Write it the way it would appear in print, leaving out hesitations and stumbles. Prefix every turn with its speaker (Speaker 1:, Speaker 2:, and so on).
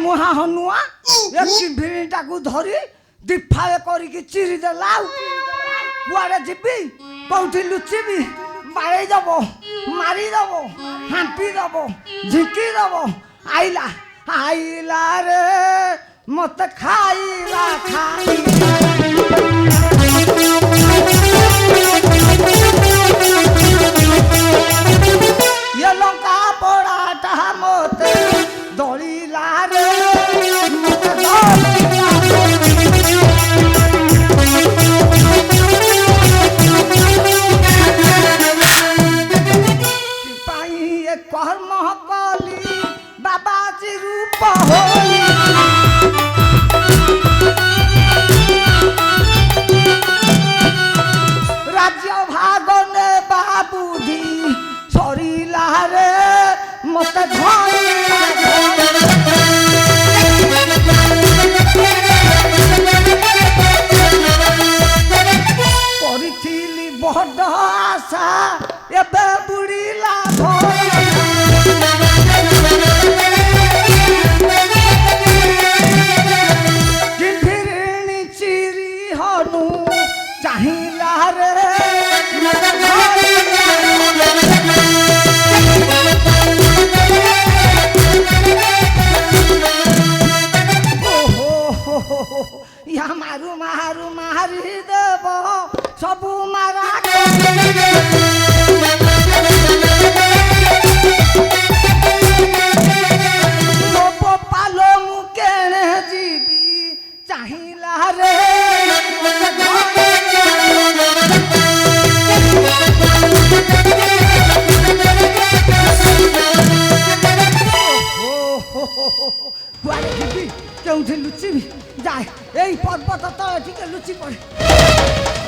Speaker 1: मुहा हनुआ एक चिभिटाकू धरी दिफाए करिकी चिरी देला कुआड़े जीवी कौटी लुचिबी बाड़े दब मारी दब हांपी दब झिकी दब आइला आइला रे मत खाइला ये लंका पोड़ाटा मते दलिला रे मत दलिला कर्म कली बाबाजी रूप होली राज्य भाग ने बाबूजी सरिला रे मत करिथिली बड़ आशा एबे बुड़ीला चाहिला रे या मारू मारू मारी देव सबू मारा पालो मुकेणे जीवी चाहिला रे कुआड़े जीवी केउठी लुचिबी जाए एई पर्वत तले ठीक लुचि पड़े।